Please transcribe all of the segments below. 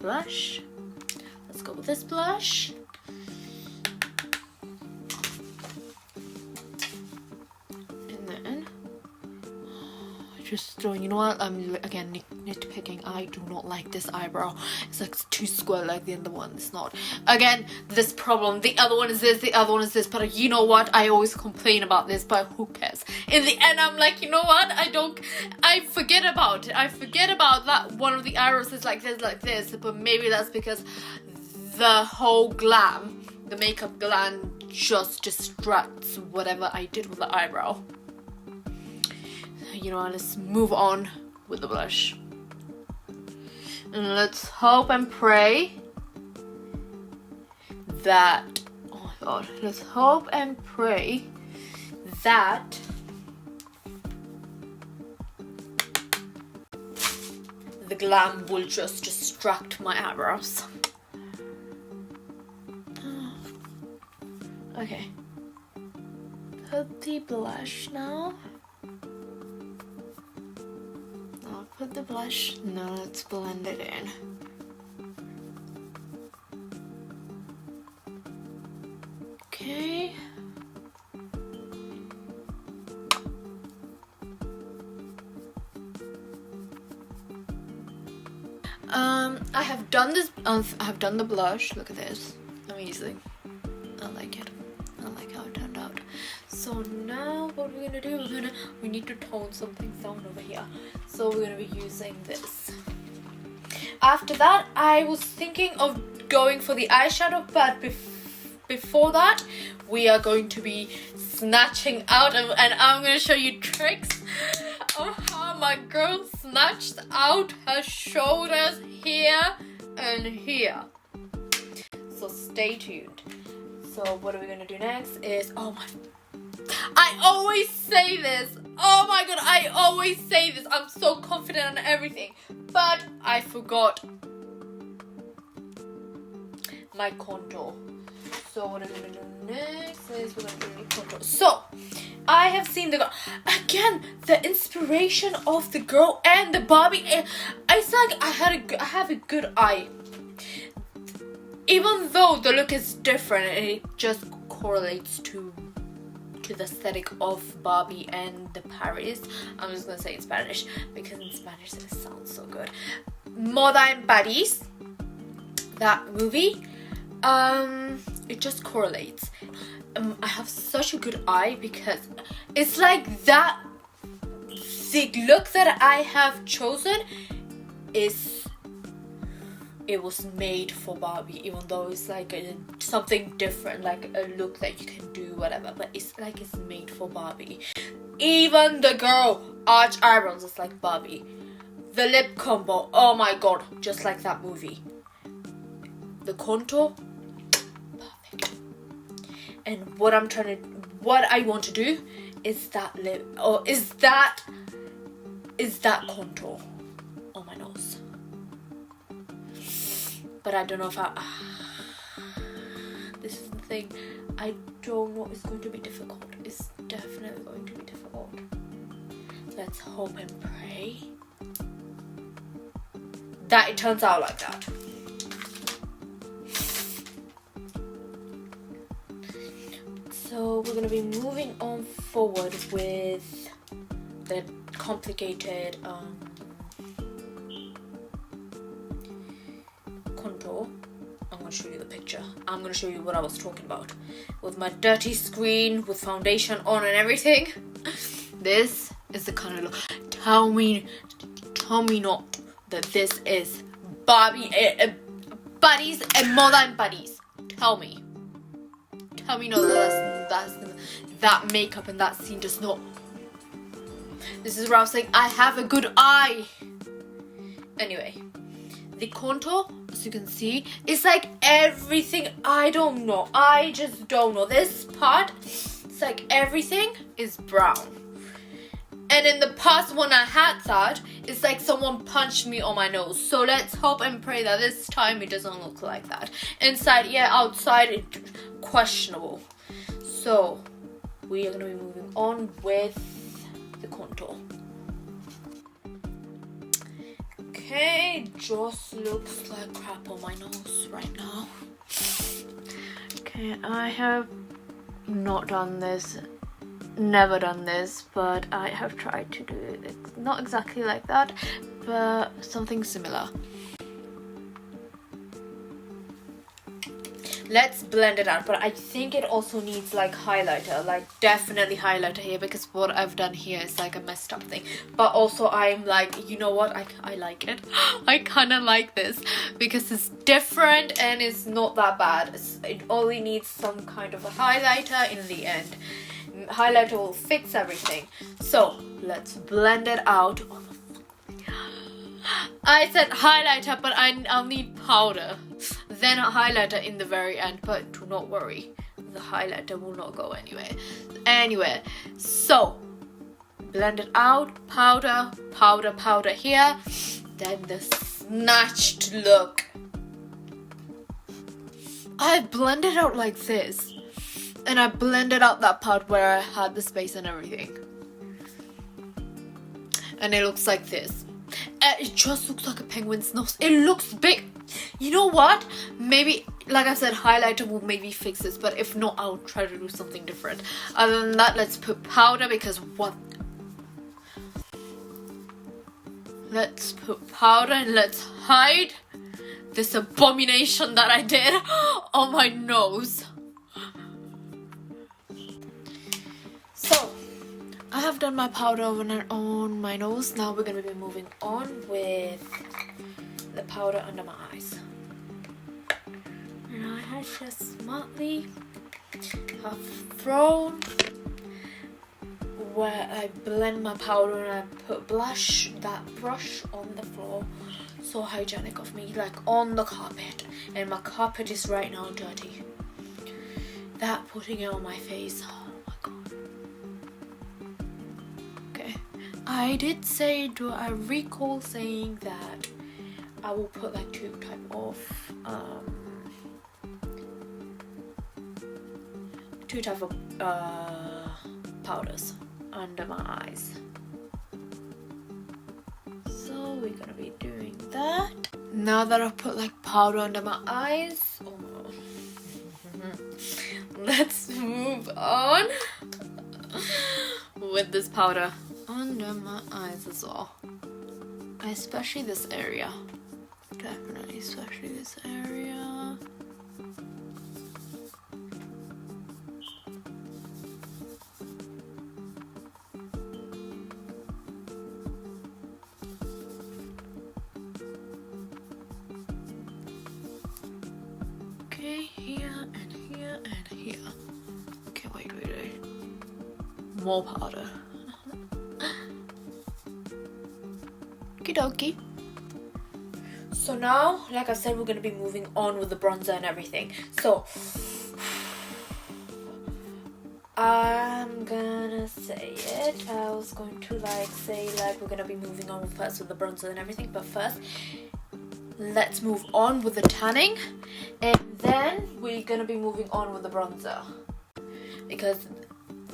blush. Let's go with this blush. And then just you know what, I'm again nitpicking. I do not like this eyebrow. It's like too square like the other one. It's not. Again, this problem. The other one is this, the other one is this. But you know what, I always complain about this, but who cares? In the end, I'm like, you know what, I forget about it. I forget about that one of the eyebrows is like this, but maybe that's because the whole glam, the makeup glam, just distracts whatever I did with the eyebrow. You know, let's move on with the blush. And let's hope and pray that, oh my god, let's hope and pray that the glam will just distract my eyebrows. Okay. Put the blush now. Put the blush. Now let's blend it in. Okay. I have done this. I have done the blush. Look at this. Amazing. I like it. I like how it turned out. So now what we're gonna do, we need to tone something down over here. So we're gonna be using this. After that, I was thinking of going for the eyeshadow, but before that, we are going to be snatching out of, and I'm gonna show you tricks of how my girl snatched out her shoulders here and here. So stay tuned. So what are we gonna do next is, oh my, I always say this. Oh my god, I always say this. I'm so confident on everything, but I forgot my contour. So what I'm gonna do next is we're gonna do the contour. So I have seen the girl again. The inspiration of the girl and the Barbie. It's like I have a good eye. Even though the look is different, it just correlates to the aesthetic of Barbie and the Paris. I'm just gonna say in Spanish because in Spanish it sounds so good. Moda en París, that movie, it just correlates. I have such a good eye because it's like that. The look that I have chosen it was made for Barbie, even though it's like something different, like a look that you can do whatever, but it's like it's made for Barbie. Even the girl arch eyebrows is like Barbie. The lip combo, oh my god, just like that movie. The contour, perfect. And what I want to do is that lip, or is that contour on my nose. But I don't know if this is the thing, I don't know, it's going to be difficult. It's definitely going to be difficult. Let's hope and pray that it turns out like that. So we're going to be moving on forward with the complicated contour. I'm going to show you the picture. I'm going to show you what I was talking about. With my dirty screen, with foundation on and everything. This is the kind of look. Tell me not that this is Barbie, Buddies and Moda en París. Tell me not that makeup and that scene does not. This is where I was saying I have a good eye. Anyway, the contour, as you can see, it's like everything. I don't know. I just don't know. This part, it's like everything is brown. And in the past when I had that, it's like someone punched me on my nose. So let's hope and pray that this time it doesn't look like that. Inside, yeah, outside, it questionable. So we are going to be moving on with the contour. Okay. I just looks like crap on my nose right now. Okay, I have not done this, never done this, but I have tried to do it. It's not exactly like that, but something similar. Let's blend it out, but I think it also needs like highlighter, like definitely highlighter here, because what I've done here is like a messed up thing. But also I'm like, you know what, I like it. I kind of like this because it's different and it's not that bad. It only needs some kind of a highlighter in the end. Highlighter will fix everything. So let's blend it out. I said highlighter, but I'll need powder, then a highlighter in the very end, but do not worry, the highlighter will not go anywhere. So blend it out, powder, powder, powder here, then the snatched look. I blended out like this, and I blended out that part where I had the space and everything, and it looks like this. It just looks like a penguin's nose. It looks big. You know what? Maybe, like I said, highlighter will maybe fix this, but if not, I'll try to do something different. Other than that, let's put powder, because what? Let's put powder and let's hide this abomination that I did on my nose. So I have done my powder on my nose. Now we're going to be moving on with the powder under my eyes. And I have just smartly have thrown where I blend my powder and I put that brush on the floor. So hygienic of me, like on the carpet. And my carpet is right now dirty. That putting it on my face. I did say, do I recall saying that I will put like two type of powders under my eyes. So we're gonna be doing that. Now that I've put like powder under my eyes, let's move on with this powder under my eyes as well, especially this area. Definitely, especially this area. Okay, here and here and here. Okay, wait. More powder. Okie dokie. So now, like I said, we're going to be moving on with the bronzer and everything. So I'm gonna say it. I was going to say we're going to be moving on first with the bronzer and everything. But first, let's move on with the tanning. And then we're going to be moving on with the bronzer. Because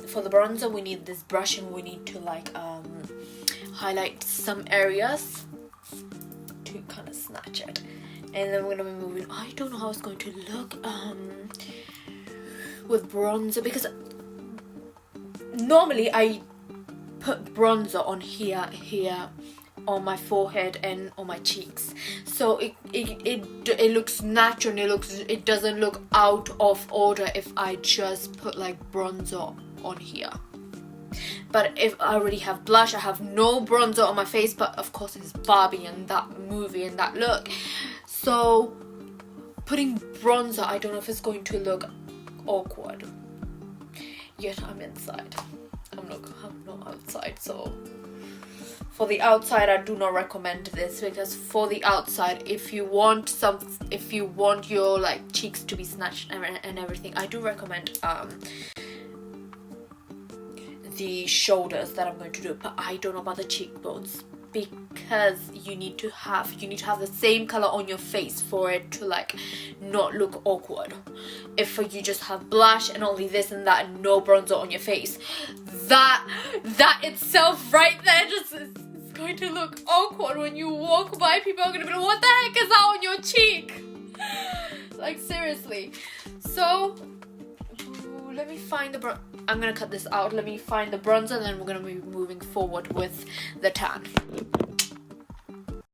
for the bronzer, we need this brush and we need to highlight some areas to kind of snatch it. And then we're gonna be moving. I don't know how it's going to look with bronzer, because normally I put bronzer on here, on my forehead and on my cheeks, so it looks natural and it doesn't look out of order if I just put like bronzer on here. But if I already have blush, I have no bronzer on my face, but of course it's Barbie and that movie and that look. So putting bronzer, I don't know if it's going to look awkward. Yet I'm inside. I'm not outside. So for the outside, I do not recommend this, because for the outside, if you want your like cheeks to be snatched and everything, I do recommend the shoulders that I'm going to do, but I don't know about the cheekbones, because you need to have the same color on your face for it to like not look awkward. If you just have blush and only this and that and no bronzer on your face, that itself right there just is going going to look awkward when you walk by. People are going to be like, what the heck is that on your cheek? Like, seriously. So, let me find the I'm going to cut this out. Let me find the bronzer, and then we're going to be moving forward with the tan.